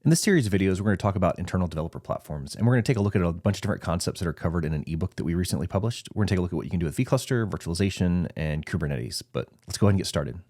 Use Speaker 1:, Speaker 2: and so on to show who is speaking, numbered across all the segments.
Speaker 1: In this series of videos, we're going to talk about internal developer platforms, and we're going to take a look at a bunch of different concepts that are covered in an ebook that we recently published. We're going to take a look at what you can do with vCluster, virtualization, and Kubernetes, but let's go ahead and get started.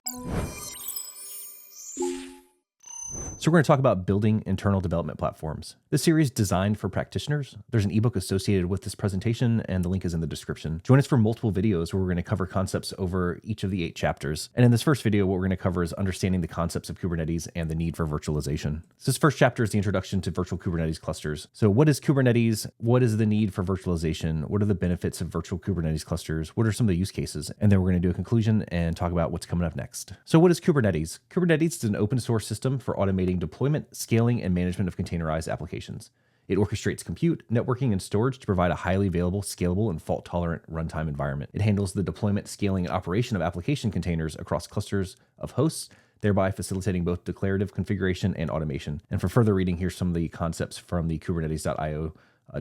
Speaker 1: So we're going to talk about building internal development platforms. This series is designed for practitioners. There's an ebook associated with this presentation, and the link is in the description. Join us for multiple videos where we're going to cover concepts over each of the 8 chapters. And in this first video, what we're going to cover is understanding the concepts of Kubernetes and the need for virtualization. So this first chapter is the introduction to Virtual Kubernetes Clusters. So what is Kubernetes? What is the need for virtualization? What are the benefits of Virtual Kubernetes Clusters? What are some of the use cases? And then we're going to do a conclusion and talk about what's coming up next. So what is Kubernetes? Kubernetes is an open source system for automating deployment, scaling, and management of containerized applications. It orchestrates compute, networking, and storage to provide a highly available, scalable, and fault-tolerant runtime environment. It handles the deployment, scaling, and operation of application containers across clusters of hosts, thereby facilitating both declarative configuration and automation. And for further reading, here's some of the concepts from the Kubernetes.io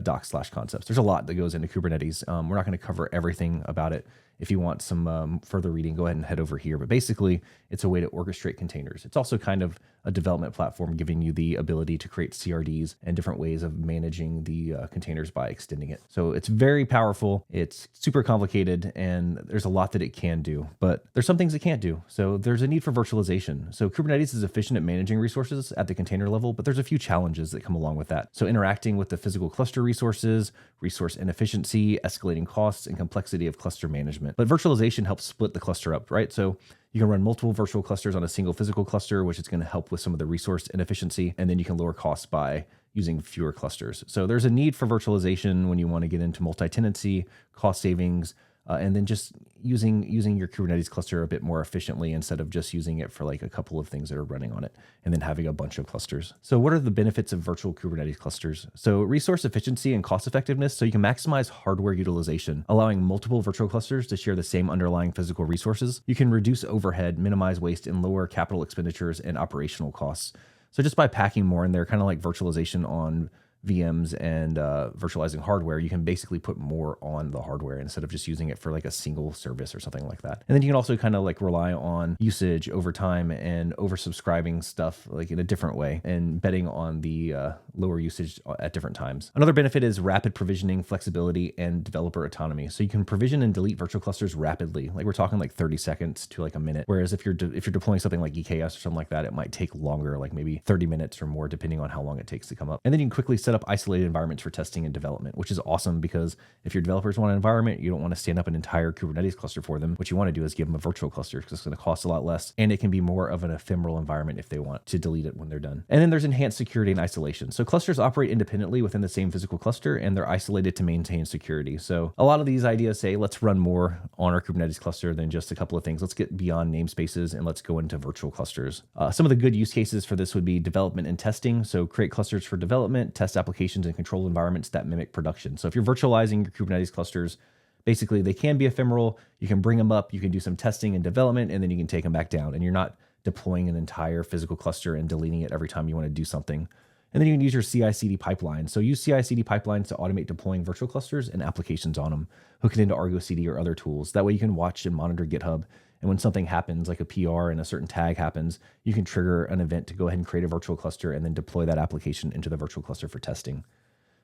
Speaker 1: docs/concepts. There's a lot that goes into Kubernetes. We're not going to cover everything about it. If you want some further reading, go ahead and head over here. But basically, it's a way to orchestrate containers. It's also kind of a development platform giving you the ability to create CRDs and different ways of managing the containers by extending it. So it's very powerful. It's super complicated, and there's a lot that it can do. But there's some things it can't do. So there's a need for virtualization. So Kubernetes is efficient at managing resources at the container level, but there's a few challenges that come along with that. So interacting with the physical cluster resources, resource inefficiency, escalating costs, and complexity of cluster management. But virtualization helps split the cluster up, right? So you can run multiple virtual clusters on a single physical cluster, which is going to help with some of the resource inefficiency. And then you can lower costs by using fewer clusters. So there's a need for virtualization when you want to get into multi-tenancy, cost savings, and then just using your Kubernetes cluster a bit more efficiently instead of just using it for like a couple of things that are running on it and then having a bunch of clusters. So what are the benefits of virtual Kubernetes clusters? So resource efficiency and cost effectiveness. So you can maximize hardware utilization, allowing multiple virtual clusters to share the same underlying physical resources. You can reduce overhead, minimize waste, and lower capital expenditures and operational costs. So just by packing more in there, kind of like virtualization on VMs and virtualizing hardware, you can basically put more on the hardware instead of just using it for like a single service or something like that. And then you can also kind of like rely on usage over time and oversubscribing stuff like in a different way and betting on the lower usage at different times. Another benefit is rapid provisioning, flexibility, and developer autonomy. So you can provision and delete virtual clusters rapidly. Like we're talking like 30 seconds to like a minute. Whereas if you're deploying something like EKS or something like that, it might take longer, like maybe 30 minutes or more, depending on how long it takes to come up. And then you can quickly set up isolated environments for testing and development, which is awesome because if your developers want an environment, you don't want to stand up an entire Kubernetes cluster for them. What you want to do is give them a virtual cluster because it's going to cost a lot less and it can be more of an ephemeral environment if they want to delete it when they're done. And then there's enhanced security and isolation. So clusters operate independently within the same physical cluster and they're isolated to maintain security. So a lot of these ideas say, let's run more on our Kubernetes cluster than just a couple of things. Let's get beyond namespaces and let's go into virtual clusters. Some of the good use cases for this would be development and testing. So create clusters for development, test applications and control environments that mimic production. So if you're virtualizing your Kubernetes clusters, basically they can be ephemeral. You can bring them up, you can do some testing and development, and then you can take them back down. And you're not deploying an entire physical cluster and deleting it every time you want to do something. And then you can use your CI/CD pipeline. So use CI/CD pipelines to automate deploying virtual clusters and applications on them. Hook it into Argo CD or other tools. That way you can watch and monitor GitHub. And when something happens, like a PR and a certain tag happens, you can trigger an event to go ahead and create a virtual cluster and then deploy that application into the virtual cluster for testing.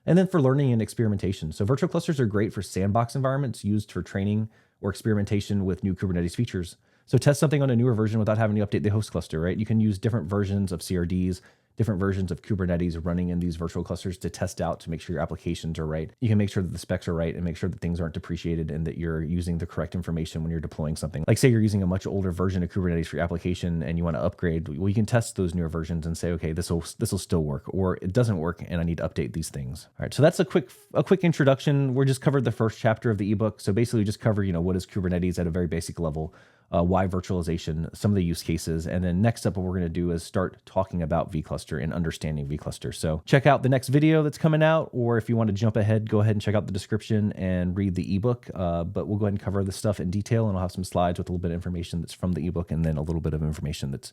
Speaker 1: And then for learning and experimentation. So virtual clusters are great for sandbox environments used for training or experimentation with new Kubernetes features. So test something on a newer version without having to update the host cluster, right? You can use different versions of CRDs, different versions of Kubernetes running in these virtual clusters to test out to make sure your applications are right. You can make sure that the specs are right and make sure that things aren't depreciated and that you're using the correct information when you're deploying something. Like say you're using a much older version of Kubernetes for your application and you want to upgrade. Well, you can test those newer versions and say, okay, this will still work, or it doesn't work and I need to update these things. All right, so that's a quick introduction. We just covered the first chapter of the ebook. So basically just cover, what is Kubernetes at a very basic level. Why virtualization, some of the use cases. And then next up, what we're going to do is start talking about vCluster and understanding vCluster. So check out the next video that's coming out, or if you want to jump ahead, go ahead and check out the description and read the ebook. But we'll go ahead and cover this stuff in detail, and I'll have some slides with a little bit of information that's from the ebook and then a little bit of information that's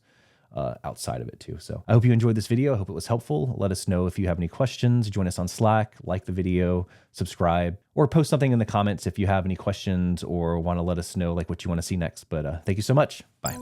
Speaker 1: outside of it too. So I hope you enjoyed this video. I hope it was helpful. Let us know if you have any questions. Join us on Slack, like the video, subscribe, or post something in the comments if you have any questions or want to let us know like what you want to see next. But thank you so much. Bye.